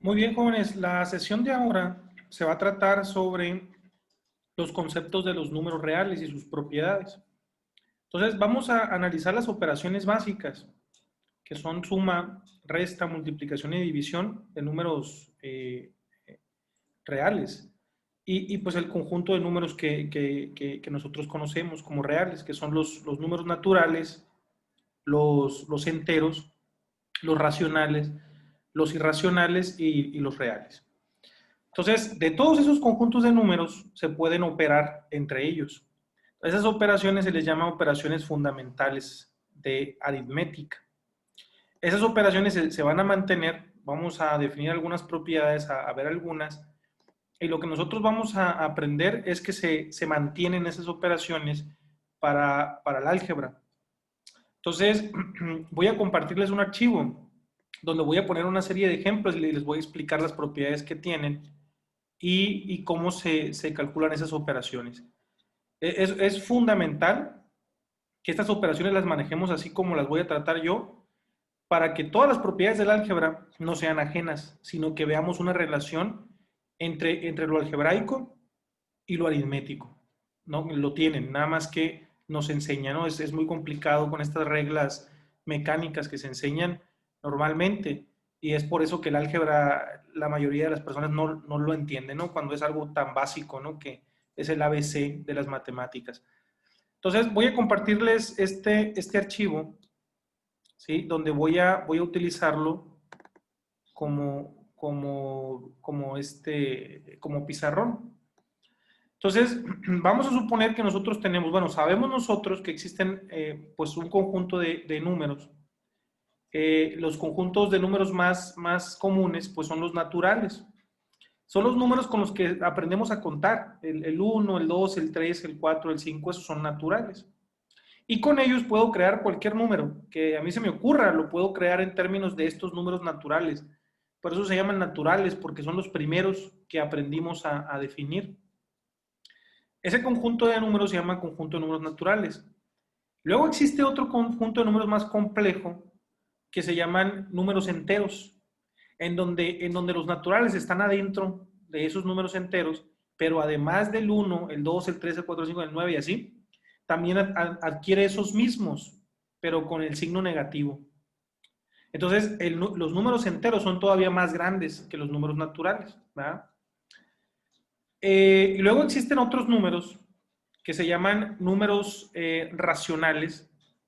Muy bien, jóvenes. La sesión de ahora se va a tratar sobre los conceptos de los números reales y sus propiedades. Entonces, vamos a analizar las operaciones básicas, que son suma, resta, multiplicación y división de números reales. Pues el conjunto de números que nosotros conocemos como reales, que son los números naturales, los enteros, los racionales, los irracionales y los reales. Entonces, de todos esos conjuntos de números se pueden operar entre ellos. Esas operaciones se les llama operaciones fundamentales de aritmética. Esas operaciones se van a mantener, vamos a definir algunas propiedades, a ver algunas, y lo que nosotros vamos a aprender es que se mantienen esas operaciones para el álgebra. Entonces, voy a compartirles un archivo donde voy a poner una serie de ejemplos y les voy a explicar las propiedades que tienen y cómo se calculan esas operaciones. Es fundamental que estas operaciones las manejemos así como las voy a tratar yo, para que todas las propiedades del álgebra no sean ajenas, sino que veamos una relación entre lo algebraico y lo aritmético, ¿no? Lo tienen, nada más que nos enseñan, ¿no? Es muy complicado con estas reglas mecánicas que se enseñan normalmente, y es por eso que el álgebra, la mayoría de las personas no lo entienden, ¿no? Cuando es algo tan básico, ¿no? Que es el ABC de las matemáticas. Entonces, voy a compartirles este archivo, ¿sí? Donde voy a utilizarlo como pizarrón. Entonces, vamos a suponer que nosotros tenemos, bueno, sabemos nosotros que existen pues un conjunto de números. Los conjuntos de números más comunes pues son los naturales. Son los números con los que aprendemos a contar. El 1, el 2, el 3, el 4, el 5, esos son naturales. Y con ellos puedo crear cualquier número que a mí se me ocurra, lo puedo crear en términos de estos números naturales. Por eso se llaman naturales, porque son los primeros que aprendimos a definir. Ese conjunto de números se llama conjunto de números naturales. Luego existe otro conjunto de números más complejo que se llaman números enteros, en donde los naturales están adentro de esos números enteros, pero además del 1, el 2, el 3, el 4, el 5, el 9 y así, también adquiere esos mismos, pero con el signo negativo. Entonces, los números enteros son todavía más grandes que los números naturales, ¿verdad? Y luego existen otros números que se llaman números racionales,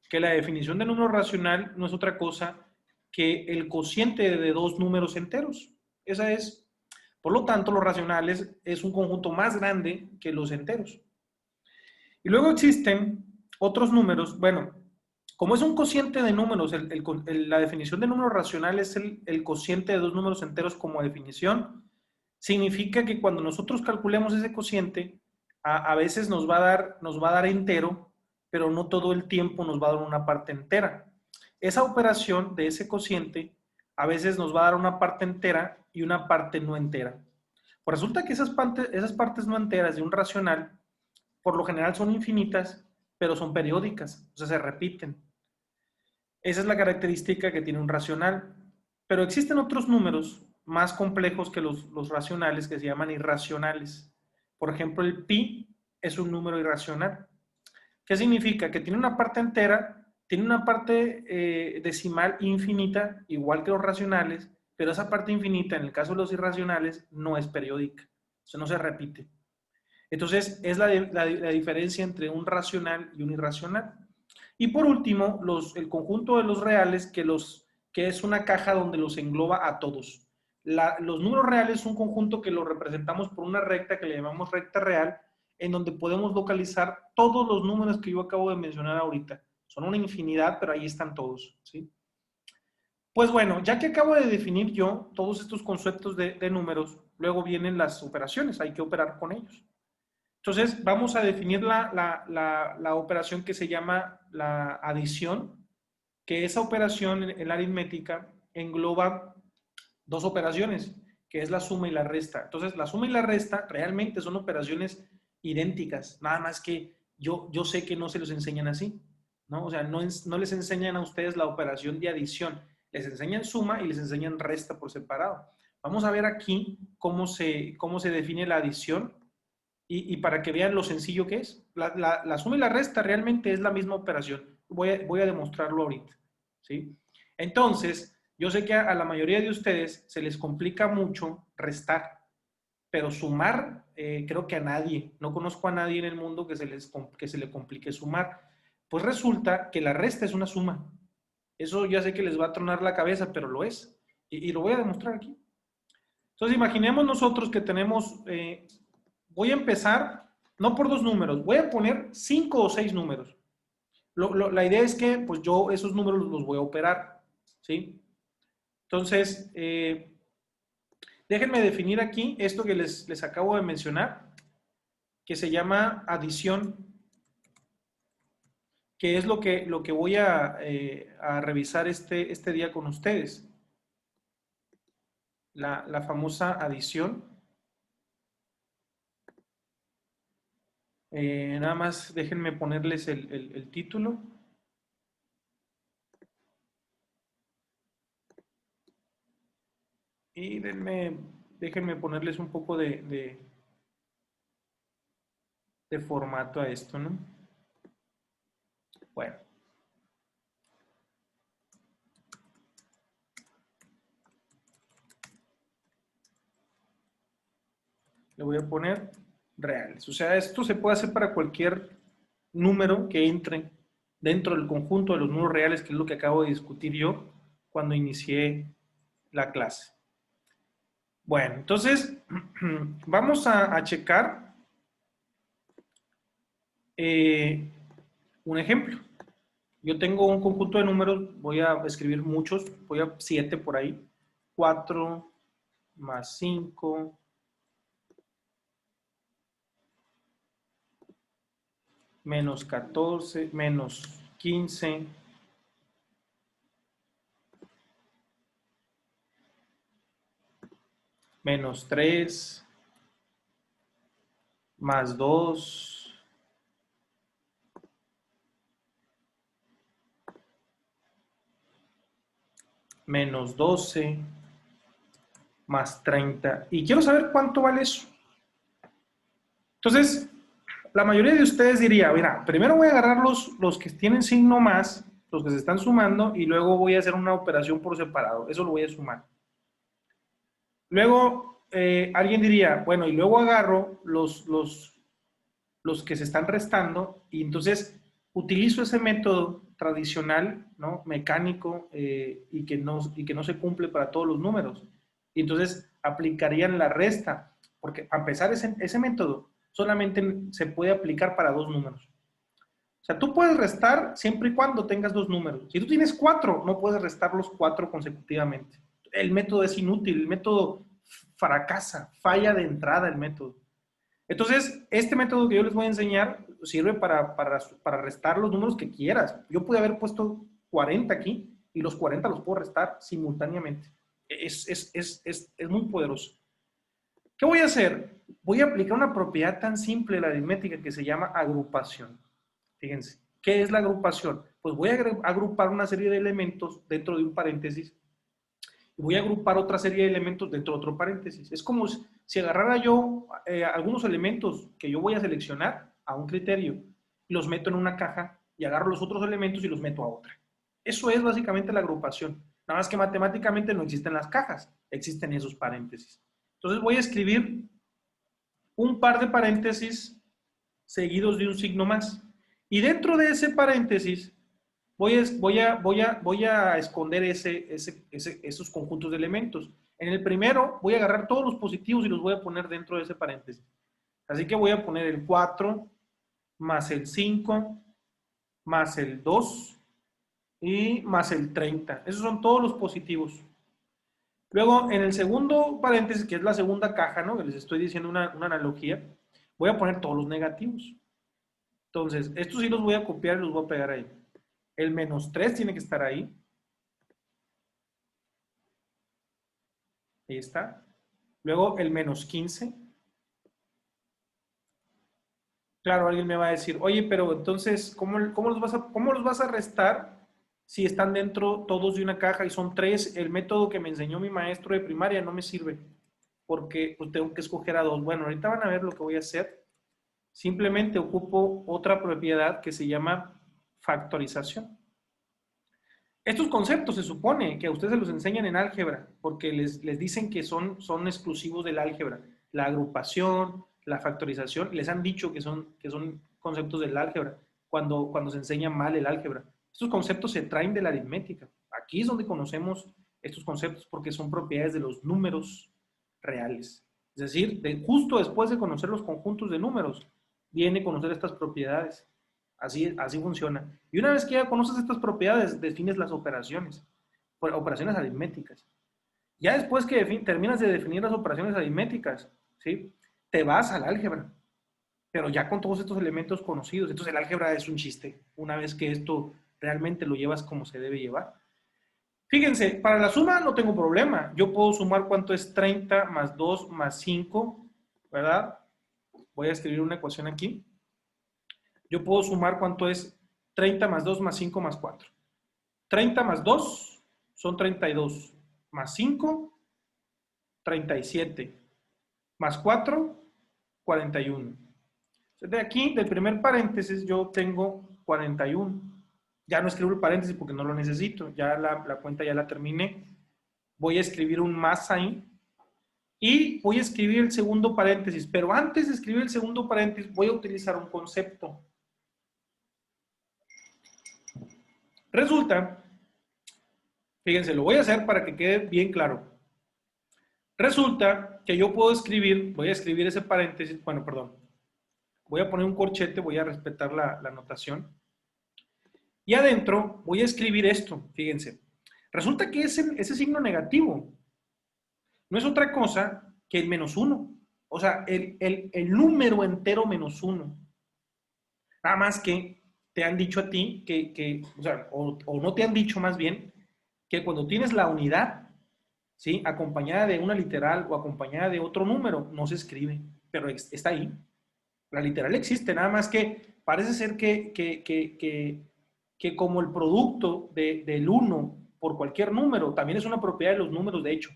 que la definición de número racional no es otra cosa que el cociente de dos números enteros. Esa es. Por lo tanto, los racionales es un conjunto más grande que los enteros. Y luego existen otros números, bueno, como es un cociente de números, la definición de número racional es el cociente de dos números enteros como definición, significa que cuando nosotros calculemos ese cociente, a veces nos va a dar entero, pero no todo el tiempo nos va a dar una parte entera. Esa operación de ese cociente a veces nos va a dar una parte entera y una parte no entera. Pues resulta que esas partes no enteras de un racional, por lo general son infinitas, pero son periódicas, o sea, se repiten. Esa es la característica que tiene un racional. Pero existen otros números más complejos que los racionales que se llaman irracionales. Por ejemplo, el pi es un número irracional. ¿Qué significa? Que tiene una parte entera, tiene una parte decimal infinita, igual que los racionales, pero esa parte infinita, en el caso de los irracionales, no es periódica. Eso no se repite. Entonces, es la diferencia entre un racional y un irracional. Y por último, el conjunto de los reales, que es una caja donde los engloba a todos. Los números reales es un conjunto que lo representamos por una recta que le llamamos recta real, en donde podemos localizar todos los números que yo acabo de mencionar ahorita. Son una infinidad, pero ahí están todos, ¿sí? Pues bueno, ya que acabo de definir yo todos estos conceptos de números, luego vienen las operaciones, hay que operar con ellos. Entonces, vamos a definir la operación que se llama la adición, que esa operación en la aritmética engloba dos operaciones, que es la suma y la resta. Entonces, la suma y la resta realmente son operaciones idénticas, nada más que yo sé que no se los enseñan así, ¿no? O sea, no les enseñan a ustedes la operación de adición, les enseñan suma y les enseñan resta por separado. Vamos a ver aquí cómo se define la adición y para que vean lo sencillo que es. La suma y la resta realmente es la misma operación. Voy a demostrarlo ahorita, ¿sí? Entonces, yo sé que a la mayoría de ustedes se les complica mucho restar, pero sumar, creo que a nadie, no conozco a nadie en el mundo que se le complique sumar. Pues resulta que la resta es una suma. Eso ya sé que les va a tronar la cabeza, pero lo es. Y lo voy a demostrar aquí. Entonces, imaginemos nosotros que tenemos, voy a empezar, no por dos números, voy a poner 5 o 6 números. La idea es que, pues yo esos números los voy a operar, ¿sí? Entonces, déjenme definir aquí esto que les acabo de mencionar, que se llama adición, que es lo que voy a revisar este día con ustedes. La famosa adición. Nada más déjenme ponerles el título. Y déjenme ponerles un poco de formato a esto, ¿no? Bueno. Le voy a poner reales. O sea, esto se puede hacer para cualquier número que entre dentro del conjunto de los números reales, que es lo que acabo de discutir yo cuando inicié la clase. Bueno, entonces vamos a checar un ejemplo. Yo tengo un conjunto de números, voy a escribir muchos, voy a 7 por ahí. 4 más 5 menos 14 menos 15 menos 3 más 2 menos 12 más 30. Y quiero saber cuánto vale eso. Entonces, la mayoría de ustedes diría, mira, primero voy a agarrar los que tienen signo más, los que se están sumando, y luego voy a hacer una operación por separado. Eso lo voy a sumar. Luego, alguien diría, bueno, y luego agarro los que se están restando, y entonces utilizo ese método tradicional, ¿no? Mecánico, y que no se cumple para todos los números. Y entonces aplicarían la resta, porque a pesar de ese método, solamente se puede aplicar para dos números. O sea, tú puedes restar siempre y cuando tengas dos números. Si tú tienes cuatro, no puedes restar los cuatro consecutivamente. El método es inútil, el método fracasa, falla de entrada el método. Entonces, este método que yo les voy a enseñar sirve para restar los números que quieras. Yo pude haber puesto 40 aquí y los 40 los puedo restar simultáneamente. Es muy poderoso. ¿Qué voy a hacer? Voy a aplicar una propiedad tan simple de la aritmética que se llama agrupación. Fíjense, ¿qué es la agrupación? Pues voy a agrupar una serie de elementos dentro de un paréntesis y voy a agrupar otra serie de elementos dentro de otro paréntesis. Es como si agarrara yo algunos elementos que yo voy a seleccionar a un criterio y los meto en una caja y agarro los otros elementos y los meto a otra. Eso es básicamente la agrupación. Nada más que matemáticamente no existen las cajas, existen esos paréntesis. Entonces voy a escribir un par de paréntesis seguidos de un signo más. Y dentro de ese paréntesis voy a esconder esos conjuntos de elementos. En el primero voy a agarrar todos los positivos y los voy a poner dentro de ese paréntesis. Así que voy a poner el 4 más el 5 más el 2 y más el 30. Esos son todos los positivos. Luego, en el segundo paréntesis, que es la segunda caja, ¿no? Que les estoy diciendo una analogía, voy a poner todos los negativos. Entonces, estos sí los voy a copiar y los voy a pegar ahí. El menos 3 tiene que estar ahí. Ahí está. Luego el menos 15. Claro, alguien me va a decir, oye, pero entonces, ¿cómo los vas a restar si están dentro todos de una caja y son 3, el método que me enseñó mi maestro de primaria no me sirve porque pues, tengo que escoger a 2. Bueno, ahorita van a ver lo que voy a hacer. Simplemente ocupo otra propiedad que se llama factorización. Estos conceptos se supone que a ustedes se los enseñan en álgebra, porque les dicen que son exclusivos del álgebra. La agrupación, la factorización, les han dicho que son conceptos del álgebra, cuando se enseña mal el álgebra. Estos conceptos se traen de la aritmética. Aquí es donde conocemos estos conceptos porque son propiedades de los números reales. Es decir, justo después de conocer los conjuntos de números, viene conocer estas propiedades. Así funciona. Y una vez que ya conoces estas propiedades, defines las operaciones aritméticas. Ya después que terminas de definir las operaciones aritméticas, ¿sí? Te vas al álgebra, pero ya con todos estos elementos conocidos. Entonces el álgebra es un chiste, una vez que esto realmente lo llevas como se debe llevar. Fíjense, para la suma no tengo problema. Yo puedo sumar cuánto es 30 más 2 más 5, ¿verdad? Voy a escribir una ecuación aquí. Yo puedo sumar cuánto es 30 más 2 más 5 más 4. 30 más 2 son 32, más 5, 37, más 4, 41. De aquí, del primer paréntesis, yo tengo 41. Ya no escribo el paréntesis porque no lo necesito, ya la cuenta ya la terminé. Voy a escribir un más ahí y voy a escribir el segundo paréntesis, pero antes de escribir el segundo paréntesis voy a utilizar un concepto. Resulta, fíjense, lo voy a hacer para que quede bien claro. Resulta que yo puedo escribir, voy a escribir ese paréntesis, bueno, perdón, voy a poner un corchete, voy a respetar la notación. Y adentro voy a escribir esto, fíjense. Resulta que ese signo negativo no es otra cosa que el -1. O sea, el número entero -1. Nada más que te han dicho a ti o sea, o no te han dicho más bien, que cuando tienes la unidad, ¿sí? Acompañada de una literal o acompañada de otro número, no se escribe, pero está ahí. La literal existe, nada más que parece ser que como el producto del 1 por cualquier número, también es una propiedad de los números de hecho,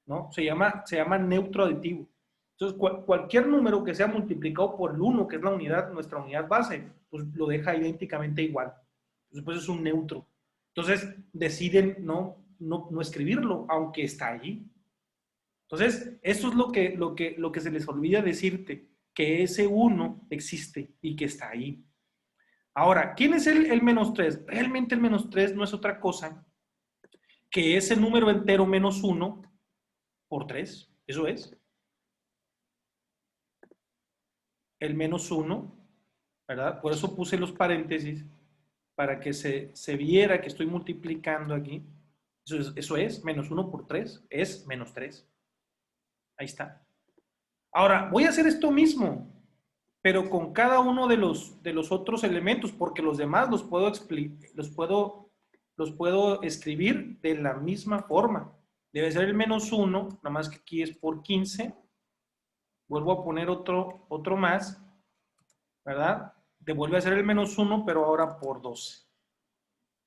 ¿no? Se llama neutro aditivo. Entonces, cualquier número que sea multiplicado por el 1, que es la unidad, nuestra unidad base, pues lo deja idénticamente igual. Entonces, pues es un neutro. Entonces, deciden no escribirlo, aunque está allí. Entonces, eso es lo que se les olvida decirte, que ese 1 existe y que está ahí. Ahora, ¿quién es el -3? Realmente el -3 no es otra cosa que ese número entero -1 por 3. Eso es. El -1, ¿verdad? Por eso puse los paréntesis, para que se viera que estoy multiplicando aquí. Eso es, -1 por 3 es -3. Ahí está. Ahora, voy a hacer esto mismo, pero con cada uno de los otros elementos, porque los demás los puedo escribir de la misma forma. Debe ser el -1, nada más que aquí es por 15. Vuelvo a poner otro más, ¿verdad? Devuelve a ser el -1, pero ahora por 12.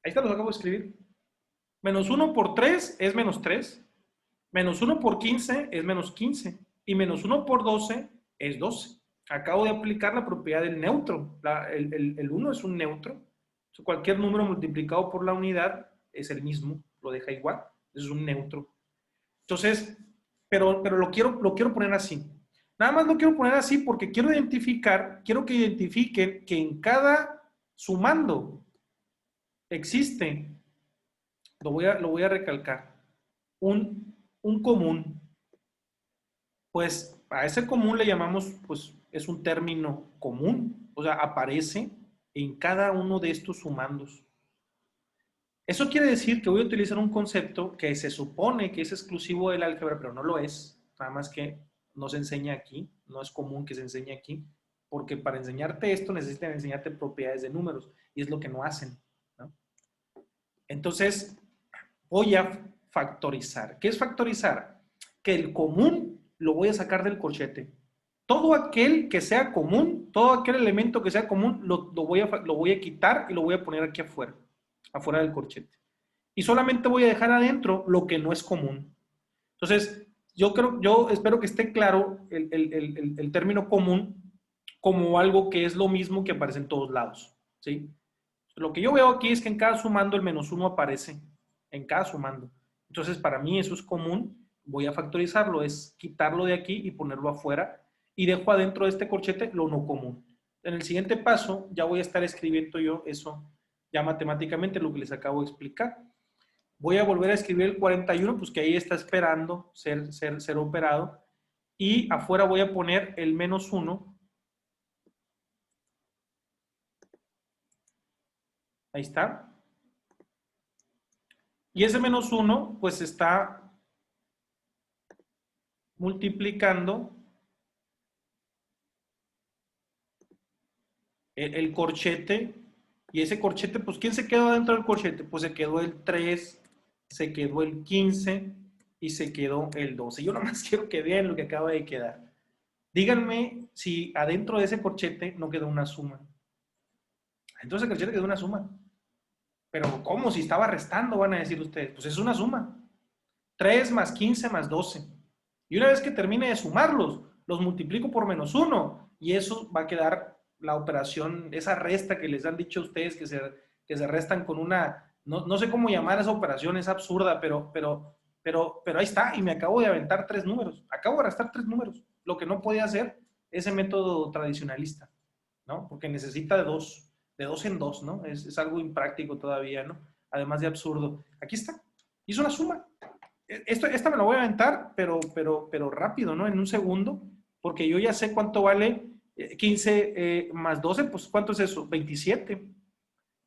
Ahí está, los acabo de escribir. -1 por 3 es -3. -1 por 15 es -15. Y -1 por 12 es 12. Acabo de aplicar la propiedad del neutro. El 1 es un neutro. Cualquier número multiplicado por la unidad es el mismo, lo deja igual. Es un neutro. Entonces, pero lo quiero poner así. Nada más lo quiero poner así porque quiero que identifiquen que en cada sumando existe, lo voy a recalcar, un común. Pues a ese común le llamamos, pues es un término común, o sea, aparece en cada uno de estos sumandos. Eso quiere decir que voy a utilizar un concepto que se supone que es exclusivo del álgebra, pero no lo es, nada más que no se enseña aquí, no es común que se enseñe aquí, porque para enseñarte esto necesitan enseñarte propiedades de números, y es lo que no hacen, ¿no? Entonces, voy a factorizar. ¿Qué es factorizar? Que el común lo voy a sacar del corchete. Todo aquel que sea común, todo aquel elemento que sea común, lo voy a quitar y lo voy a poner aquí afuera. afuera del corchete. Y solamente voy a dejar adentro lo que no es común. Entonces, yo espero que esté claro el término común como algo que es lo mismo que aparece en todos lados, ¿sí? Lo que yo veo aquí es que en cada sumando el -1 aparece, en cada sumando. Entonces, para mí eso es común, voy a factorizarlo, es quitarlo de aquí y ponerlo afuera, y dejo adentro de este corchete lo no común. En el siguiente paso ya voy a estar escribiendo yo eso ya matemáticamente, lo que les acabo de explicar. Voy a volver a escribir el 41, pues que ahí está esperando ser operado, y afuera voy a poner el -1. Ahí está. Y ese -1 pues está multiplicando el corchete. Y ese corchete, pues ¿quién se quedó dentro del corchete? Pues se quedó el 3, se quedó el 15 y se quedó el 12. Yo nomás quiero que vean lo que acaba de quedar. Díganme si adentro de ese corchete no quedó una suma. Entonces el corchete quedó una suma. Pero ¿cómo? Si estaba restando, van a decir ustedes. Pues es una suma. 3 más 15 más 12. Y una vez que termine de sumarlos, los multiplico por -1 y eso va a quedar la operación, esa resta que les han dicho a ustedes que se restan con una, no sé cómo llamar esa operación, es absurda, pero ahí está, y me acabo de aventar 3 números, acabo de restar 3 números, lo que no podía hacer ese método tradicionalista, ¿no? Porque necesita de dos en dos, ¿no? Es algo impráctico todavía, ¿no? Además de absurdo. Aquí está, hizo una suma. Esta me la voy a aventar, pero rápido, ¿no? En un segundo, porque yo ya sé cuánto vale 15 más 12, pues ¿cuánto es eso? 27.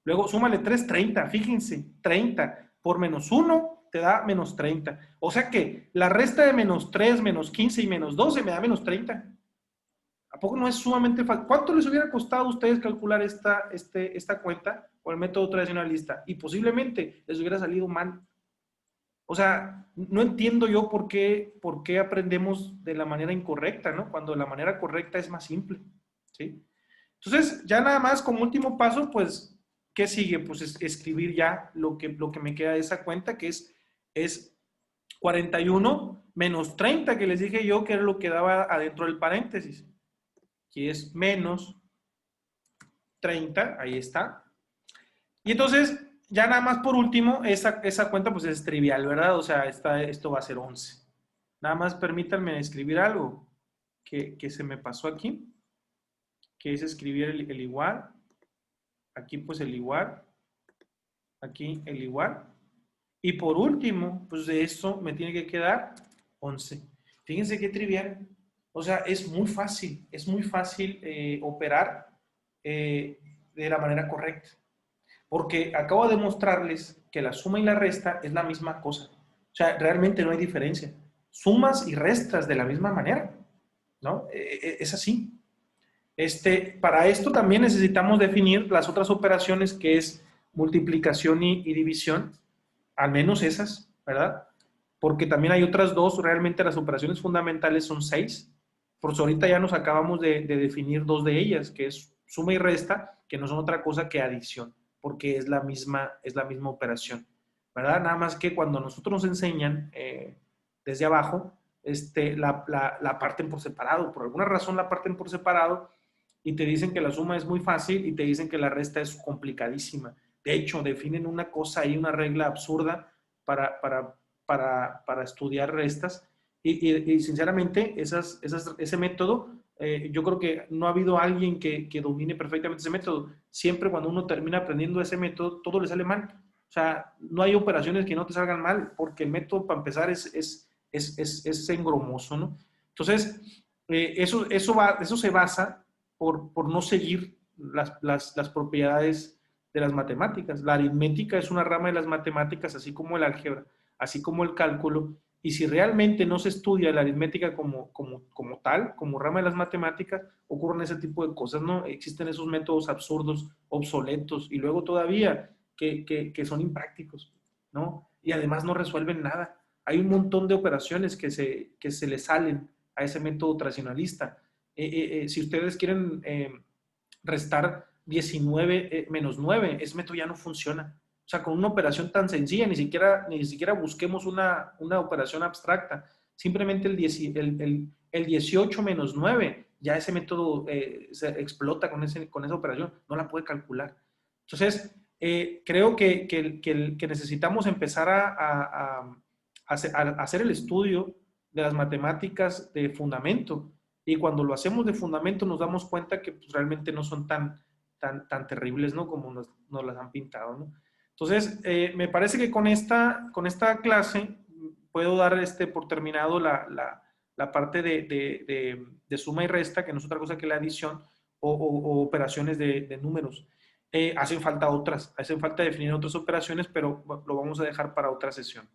Luego súmale 3, 30, fíjense, 30 por -1 te da -30. O sea que la resta de -3, -15 y -12 me da -30. ¿A poco no es sumamente fácil? ¿Cuánto les hubiera costado a ustedes calcular esta cuenta o el método tradicionalista? Y posiblemente les hubiera salido mal. O sea, no entiendo yo por qué aprendemos de la manera incorrecta, ¿no? Cuando la manera correcta es más simple, ¿sí? Entonces, ya nada más como último paso, pues, ¿qué sigue? Pues escribir ya lo que me queda de esa cuenta, que es 41 menos 30, que les dije yo que era lo que daba adentro del paréntesis, que es menos 30, ahí está. Y entonces, ya nada más por último, esa cuenta pues es trivial, ¿verdad? O sea, esto va a ser 11. Nada más permítanme escribir algo que se me pasó aquí, que es escribir el igual. Aquí pues el igual. Aquí el igual. Y por último, pues de esto me tiene que quedar 11. Fíjense qué trivial. O sea, es muy fácil operar de la manera correcta. Porque acabo de mostrarles que la suma y la resta es la misma cosa. O sea, realmente no hay diferencia. Sumas y restas de la misma manera, ¿no? Es así. Para esto también necesitamos definir las otras operaciones que es multiplicación y división, al menos esas, ¿verdad? Porque también hay otras dos, realmente las operaciones fundamentales son 6. Por eso ahorita ya nos acabamos de definir dos de ellas, que es suma y resta, que no son otra cosa que adición, porque es la misma operación, ¿verdad? Nada más que cuando nosotros nos enseñan desde abajo, la parten por separado, por alguna razón la parten por separado y te dicen que la suma es muy fácil y te dicen que la resta es complicadísima. De hecho, definen una cosa ahí, una regla absurda para estudiar restas y sinceramente ese método, yo creo que no ha habido alguien que domine perfectamente ese método. Siempre cuando uno termina aprendiendo ese método, todo le sale mal. O sea, no hay operaciones que no te salgan mal, porque el método, para empezar, es engromoso, ¿no? Entonces, eso se basa por no seguir las propiedades de las matemáticas. La aritmética es una rama de las matemáticas, así como el álgebra, así como el cálculo, y si realmente no se estudia la aritmética como tal, como rama de las matemáticas, ocurren ese tipo de cosas, ¿no? Existen esos métodos absurdos, obsoletos, y luego todavía que son imprácticos, ¿no? Y además no resuelven nada. Hay un montón de operaciones que se le salen a ese método tradicionalista. Si ustedes quieren restar 19 menos 9, ese método ya no funciona. O sea, con una operación tan sencilla, ni siquiera busquemos una operación abstracta. Simplemente el 18 menos 9, ya ese método se explota con esa operación, no la puede calcular. Entonces, creo que necesitamos empezar a hacer el estudio de las matemáticas de fundamento. Y cuando lo hacemos de fundamento nos damos cuenta que pues, realmente no son tan terribles, ¿no? Como nos las han pintado, ¿no? Entonces, me parece que con esta clase puedo dar por terminado la parte de suma y resta, que no es otra cosa que la adición o operaciones de números. Hacen falta definir otras operaciones, pero lo vamos a dejar para otra sesión.